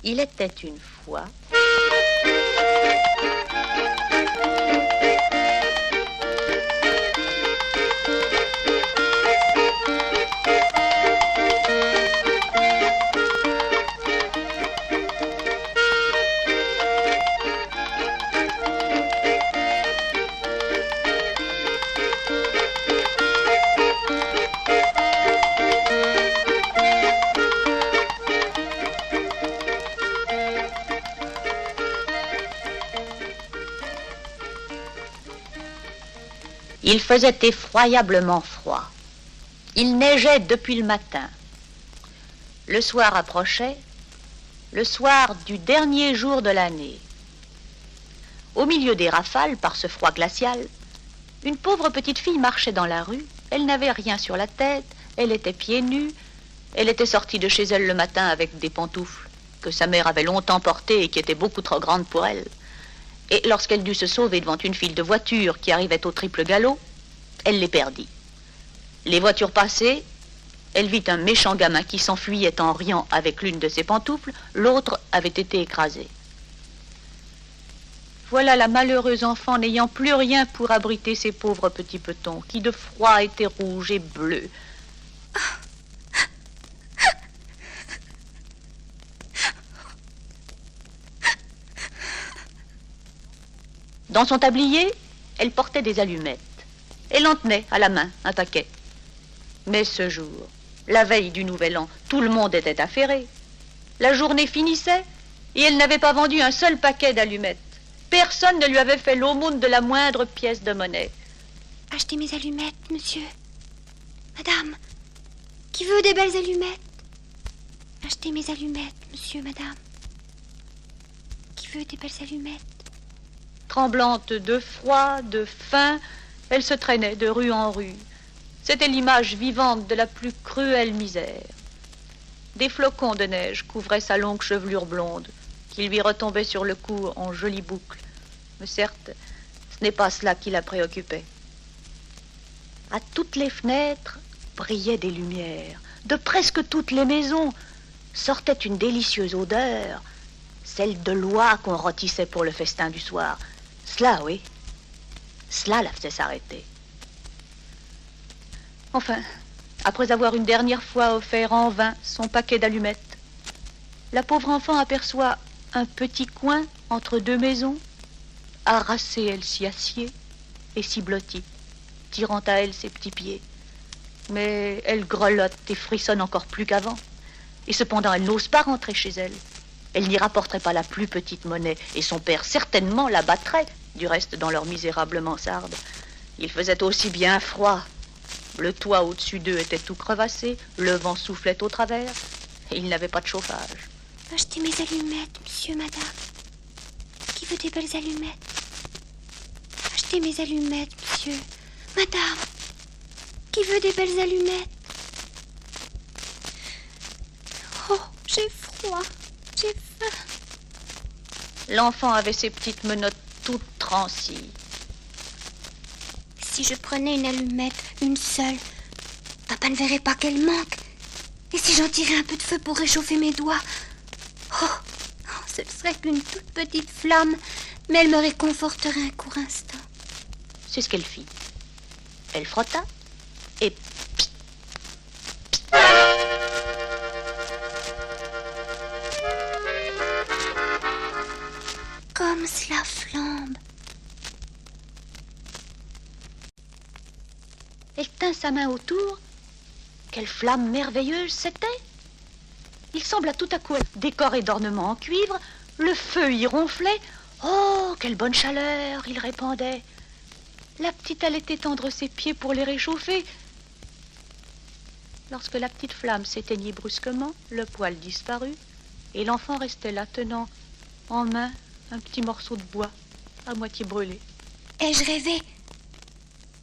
Il était une fois... Il faisait effroyablement froid. Il neigeait depuis le matin. Le soir approchait, le soir du dernier jour de l'année. Au milieu des rafales, par ce froid glacial, une pauvre petite fille marchait dans la rue. Elle n'avait rien sur la tête, elle était pieds nus. Elle était sortie de chez elle le matin avec des pantoufles que sa mère avait longtemps portées et qui étaient beaucoup trop grandes pour elle. Et lorsqu'elle dut se sauver devant une file de voitures qui arrivaient au triple galop, elle les perdit. Les voitures passées, elle vit un méchant gamin qui s'enfuyait en riant avec l'une de ses pantoufles, l'autre avait été écrasée. Voilà la malheureuse enfant n'ayant plus rien pour abriter ses pauvres petits petons, qui de froid étaient rouges et bleus. Dans son tablier, elle portait des allumettes. Elle en tenait à la main un paquet. Mais ce jour, la veille du Nouvel An, tout le monde était affairé. La journée finissait et elle n'avait pas vendu un seul paquet d'allumettes. Personne ne lui avait fait l'aumône de la moindre pièce de monnaie. Achetez mes allumettes, monsieur. Madame, qui veut des belles allumettes? Achetez mes allumettes, monsieur, madame. Qui veut des belles allumettes? Tremblante de froid, de faim, elle se traînait de rue en rue. C'était l'image vivante de la plus cruelle misère. Des flocons de neige couvraient sa longue chevelure blonde, qui lui retombait sur le cou en jolies boucles. Mais certes, ce n'est pas cela qui la préoccupait. À toutes les fenêtres brillaient des lumières. De presque toutes les maisons sortait une délicieuse odeur, celle de l'oie qu'on rôtissait pour le festin du soir. Cela, oui, cela la faisait s'arrêter. Enfin, après avoir une dernière fois offert en vain son paquet d'allumettes, la pauvre enfant aperçoit un petit coin entre deux maisons. Harassée, elle s'y assied et s'y blottit, tirant à elle ses petits pieds. Mais elle grelotte et frissonne encore plus qu'avant. Et cependant, elle n'ose pas rentrer chez elle. Elle n'y rapporterait pas la plus petite monnaie, et son père certainement la battrait, du reste dans leur misérable mansarde. Il faisait aussi bien froid. Le toit au-dessus d'eux était tout crevassé, le vent soufflait au travers, et ils n'avaient pas de chauffage. Achetez mes allumettes, monsieur, madame. Qui veut des belles allumettes? Achetez mes allumettes, monsieur. Madame, qui veut des belles allumettes? Oh, j'ai froid, j'ai faim. L'enfant avait ses petites menottes toutes transies. Si je prenais une allumette, une seule, papa ne verrait pas qu'elle manque. Et si j'en tirais un peu de feu pour réchauffer mes doigts? Oh, ce ne serait qu'une toute petite flamme, mais elle me réconforterait un court instant. C'est ce qu'elle fit. Elle frotta et... Comme cela flambe. Elle tint sa main autour. Quelle flamme merveilleuse c'était! Il sembla tout à coup être décoré d'ornements en cuivre. Le feu y ronflait. Oh, quelle bonne chaleur il répandait! La petite allait étendre ses pieds pour les réchauffer. Lorsque la petite flamme s'éteignit brusquement, le poêle disparut et l'enfant restait là, tenant en main un petit morceau de bois à moitié brûlé. Ai-je rêvé?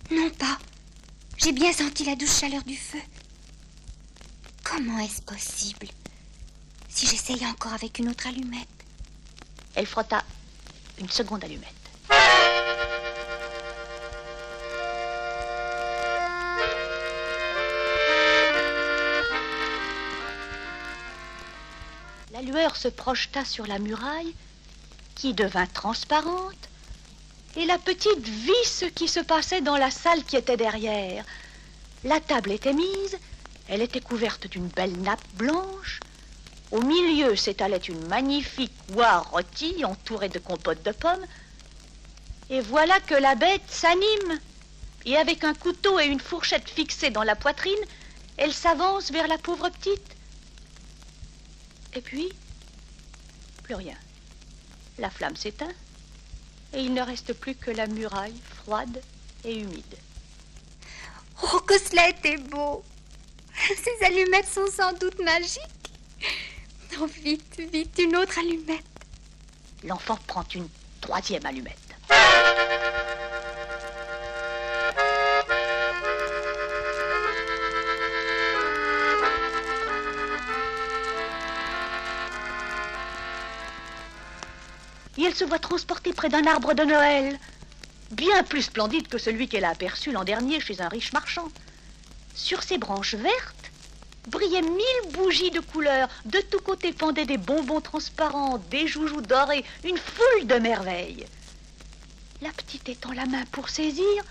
Non pas. J'ai bien senti la douce chaleur du feu. Comment est-ce possible? Si j'essayais encore avec une autre allumette. Elle frotta une seconde allumette. lueur se projeta sur la muraille, qui devint transparente, et la petite vit ce qui se passait dans la salle qui était derrière. La table était mise, elle était couverte d'une belle nappe blanche. Au milieu s'étalait une magnifique oie rôtie entourée de compote de pommes. Et voilà que la bête s'anime. Et avec un couteau et une fourchette fixée dans la poitrine, elle s'avance vers la pauvre petite. Et puis, plus rien. La flamme s'éteint et il ne reste plus que la muraille froide et humide. Oh, que cela était beau! Ces allumettes sont sans doute magiques. Oh, vite, vite, une autre allumette. L'enfant prend une troisième allumette. Et elle se voit transportée près d'un arbre de Noël, bien plus splendide que celui qu'elle a aperçu l'an dernier chez un riche marchand. Sur ses branches vertes brillaient 1000 bougies de couleurs. De tous côtés pendaient des bonbons transparents, des joujoux dorés, une foule de merveilles. La petite étend la main pour saisir.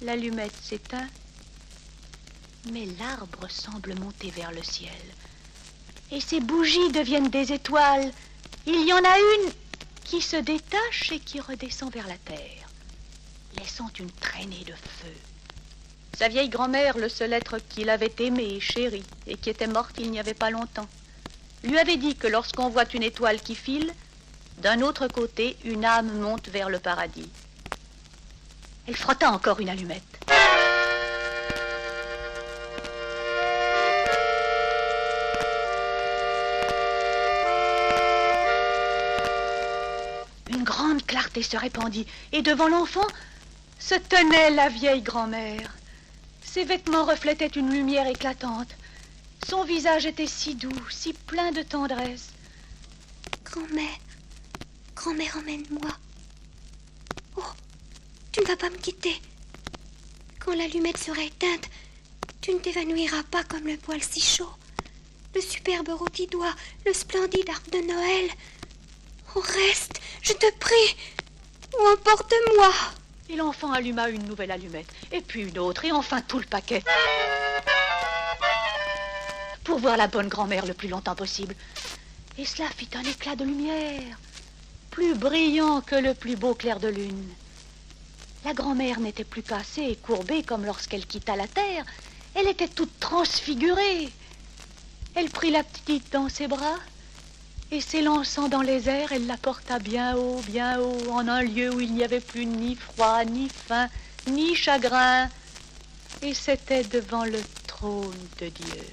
L'allumette s'éteint, mais l'arbre semble monter vers le ciel. Et ces bougies deviennent des étoiles. Il y en a une qui se détache et qui redescend vers la terre, laissant une traînée de feu. Sa vieille grand-mère, le seul être qu'il avait aimé et chéri, et qui était morte il n'y avait pas longtemps, lui avait dit que lorsqu'on voit une étoile qui file, d'un autre côté, une âme monte vers le paradis. Elle frotta encore une allumette. Une grande clarté se répandit, et devant l'enfant se tenait la vieille grand-mère. Ses vêtements reflétaient une lumière éclatante. Son visage était si doux, si plein de tendresse. Grand-mère, grand-mère, emmène-moi. Oh, tu ne vas pas me quitter. Quand l'allumette sera éteinte, tu ne t'évanouiras pas comme le poêle si chaud. Le superbe rôti d'oie, le splendide arbre de Noël. Oh, reste, je te prie, ou emporte-moi. Et l'enfant alluma une nouvelle allumette, et puis une autre, et enfin tout le paquet. Pour voir la bonne grand-mère le plus longtemps possible. Et cela fit un éclat de lumière, plus brillant que le plus beau clair de lune. La grand-mère n'était plus cassée et courbée comme lorsqu'elle quitta la terre. Elle était toute transfigurée. Elle prit la petite dans ses bras, et s'élançant dans les airs, elle la porta bien haut, en un lieu où il n'y avait plus ni froid, ni faim, ni chagrin. Et c'était devant le trône de Dieu.